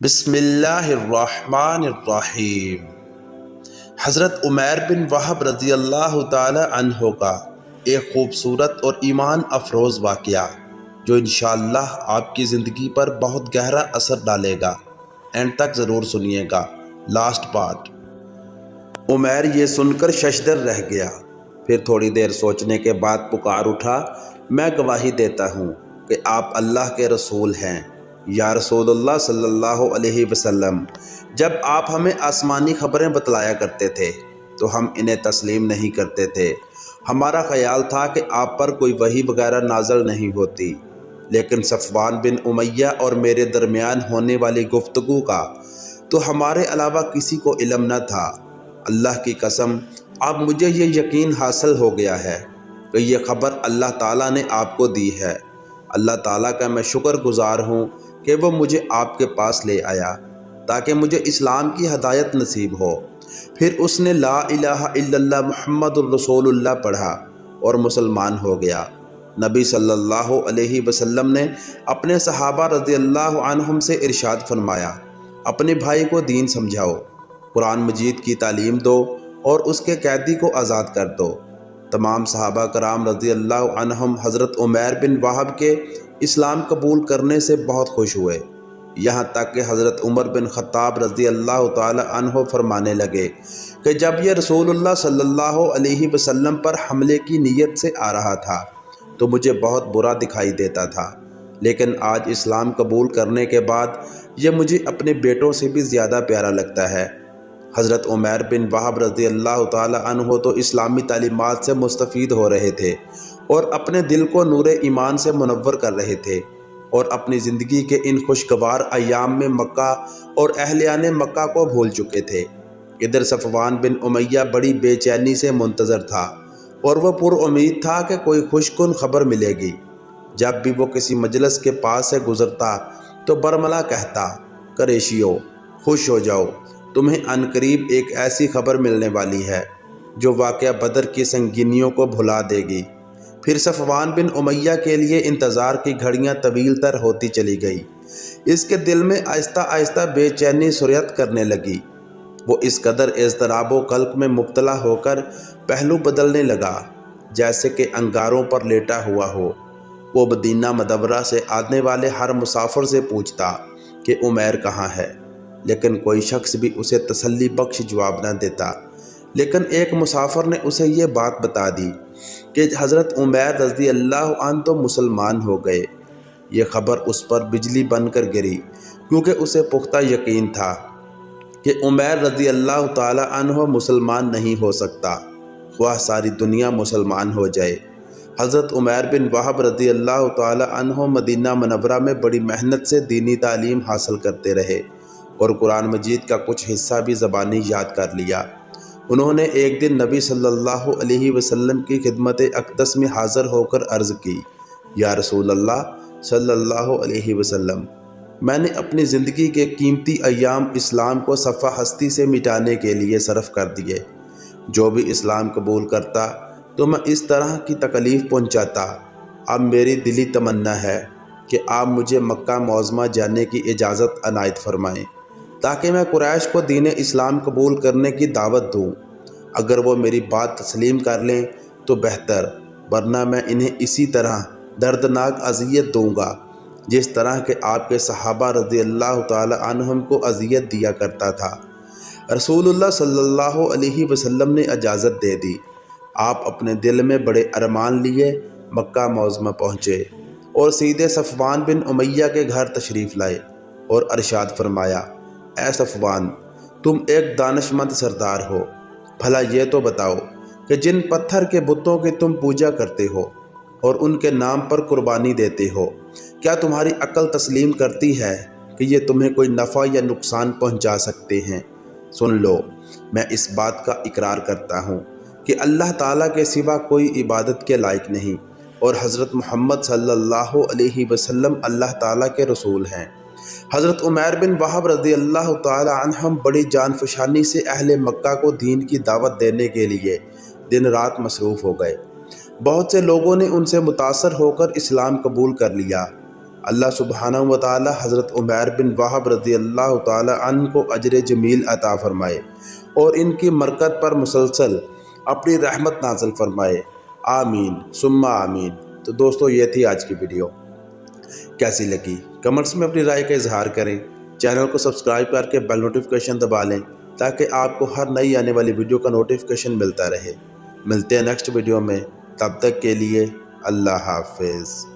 بسم اللہ الرحمن الرحیم۔ حضرت عمیر بن وہب رضی اللہ تعالی عنہ کا ایک خوبصورت اور ایمان افروز واقعہ جو انشاءاللہ آپ کی زندگی پر بہت گہرا اثر ڈالے گا۔ اینڈ تک ضرور سنیے گا، لاسٹ پارٹ۔ عمیر یہ سن کر ششدر رہ گیا، پھر تھوڑی دیر سوچنے کے بعد پکار اٹھا، میں گواہی دیتا ہوں کہ آپ اللہ کے رسول ہیں، یا رسول اللہ صلی اللہ علیہ وسلم۔ جب آپ ہمیں آسمانی خبریں بتلایا کرتے تھے تو ہم انہیں تسلیم نہیں کرتے تھے۔ ہمارا خیال تھا کہ آپ پر کوئی وحی وغیرہ نازل نہیں ہوتی، لیکن صفوان بن امیہ اور میرے درمیان ہونے والی گفتگو کا تو ہمارے علاوہ کسی کو علم نہ تھا۔ اللہ کی قسم، اب مجھے یہ یقین حاصل ہو گیا ہے کہ یہ خبر اللہ تعالیٰ نے آپ کو دی ہے۔ اللہ تعالیٰ کا میں شکر گزار ہوں کہ وہ مجھے آپ کے پاس لے آیا تاکہ مجھے اسلام کی ہدایت نصیب ہو۔ پھر اس نے لا الہ الا اللہ محمد الرسول اللہ پڑھا اور مسلمان ہو گیا۔ نبی صلی اللہ علیہ وسلم نے اپنے صحابہ رضی اللہ عنہم سے ارشاد فرمایا، اپنے بھائی کو دین سمجھاؤ، قرآن مجید کی تعلیم دو اور اس کے قیدی کو آزاد کر دو۔ تمام صحابہ کرام رضی اللہ عنہم حضرت عمیر بن وہب کے اسلام قبول کرنے سے بہت خوش ہوئے، یہاں تک کہ حضرت عمر بن خطاب رضی اللہ تعالی عنہ فرمانے لگے کہ جب یہ رسول اللہ صلی اللہ علیہ وسلم پر حملے کی نیت سے آ رہا تھا تو مجھے بہت برا دکھائی دیتا تھا، لیکن آج اسلام قبول کرنے کے بعد یہ مجھے اپنے بیٹوں سے بھی زیادہ پیارا لگتا ہے۔ حضرت عمیر بن وہب رضی اللہ تعالی عنہ تو اسلامی تعلیمات سے مستفید ہو رہے تھے اور اپنے دل کو نور ایمان سے منور کر رہے تھے، اور اپنی زندگی کے ان خوشگوار ایام میں مکہ اور اہلیان مکہ کو بھول چکے تھے۔ ادھر صفوان بن امیہ بڑی بے چینی سے منتظر تھا اور وہ پر امید تھا کہ کوئی خوش کن خبر ملے گی۔ جب بھی وہ کسی مجلس کے پاس سے گزرتا تو برملا کہتا، قریشیو خوش ہو جاؤ، تمہیں عنقریب ایک ایسی خبر ملنے والی ہے جو واقعہ بدر کی سنگینیوں کو بھلا دے گی۔ پھر صفوان بن امیہ کے لیے انتظار کی گھڑیاں طویل تر ہوتی چلی گئی۔ اس کے دل میں آہستہ آہستہ بے چینی سریت کرنے لگی۔ وہ اس قدر اضطراب و قلق میں مبتلا ہو کر پہلو بدلنے لگا جیسے کہ انگاروں پر لیٹا ہوا ہو۔ وہ مدینہ منورہ سے آنے والے ہر مسافر سے پوچھتا کہ عمیر کہاں ہے، لیکن کوئی شخص بھی اسے تسلی بخش جواب نہ دیتا۔ لیکن ایک مسافر نے اسے یہ بات بتا دی کہ حضرت عمیر رضی اللہ عنہ تو مسلمان ہو گئے۔ یہ خبر اس پر بجلی بن کر گری، کیونکہ اسے پختہ یقین تھا کہ عمیر رضی اللہ تعالی عنہ مسلمان نہیں ہو سکتا، خواہ ساری دنیا مسلمان ہو جائے۔ حضرت عمیر بن وہب رضی اللہ تعالی عنہ مدینہ منورہ میں بڑی محنت سے دینی تعلیم حاصل کرتے رہے اور قرآن مجید کا کچھ حصہ بھی زبانی یاد کر لیا۔ انہوں نے ایک دن نبی صلی اللہ علیہ وسلم کی خدمت اقدس میں حاضر ہو کر عرض کی، یا رسول اللہ صلی اللہ علیہ وسلم، میں نے اپنی زندگی کے قیمتی ایام اسلام کو صفحہ ہستی سے مٹانے کے لیے صرف کر دیے۔ جو بھی اسلام قبول کرتا تو میں اس طرح کی تکلیف پہنچاتا۔ اب میری دلی تمنا ہے کہ آپ مجھے مکہ معظمہ جانے کی اجازت عنایت فرمائیں تاکہ میں قریش کو دین اسلام قبول کرنے کی دعوت دوں۔ اگر وہ میری بات تسلیم کر لیں تو بہتر، ورنہ میں انہیں اسی طرح دردناک اذیت دوں گا جس طرح کہ آپ کے صحابہ رضی اللہ تعالی عنہم کو اذیت دیا کرتا تھا۔ رسول اللہ صلی اللہ علیہ وسلم نے اجازت دے دی۔ آپ اپنے دل میں بڑے ارمان لیے مکہ معظمہ پہنچے اور سیدھے صفوان بن امیہ کے گھر تشریف لائے اور ارشاد فرمایا، اے صفوان، تم ایک دانش مند سردار ہو، بھلا یہ تو بتاؤ کہ جن پتھر کے بتوں کی تم پوجا کرتے ہو اور ان کے نام پر قربانی دیتے ہو، کیا تمہاری عقل تسلیم کرتی ہے کہ یہ تمہیں کوئی نفع یا نقصان پہنچا سکتے ہیں؟ سن لو، میں اس بات کا اقرار کرتا ہوں کہ اللہ تعالیٰ کے سوا کوئی عبادت کے لائق نہیں اور حضرت محمد صلی اللہ علیہ وسلم اللہ تعالیٰ کے رسول ہیں۔ حضرت عمیر بن وہب رضی اللہ تعالی عنہم بڑی جان فشانی سے اہل مکہ کو دین کی دعوت دینے کے لیے دن رات مصروف ہو گئے۔ بہت سے لوگوں نے ان سے متاثر ہو کر اسلام قبول کر لیا، اللہ سبحانہ و تعالی حضرت عمیر بن وہب رضی اللہ تعالی عنہ کو اجر جمیل عطا فرمائے اور ان کی مرکت پر مسلسل اپنی رحمت نازل فرمائے، آمین ثم آمین۔ تو دوستو یہ تھی آج کی ویڈیو، کیسی لگی کمنٹس میں اپنی رائے کا اظہار کریں، چینل کو سبسکرائب کر کے بیل نوٹیفیکیشن دبا لیں تاکہ آپ کو ہر نئی آنے والی ویڈیو کا نوٹیفیکیشن ملتا رہے۔ ملتے ہیں نیکسٹ ویڈیو میں، تب تک کے لیے اللہ حافظ۔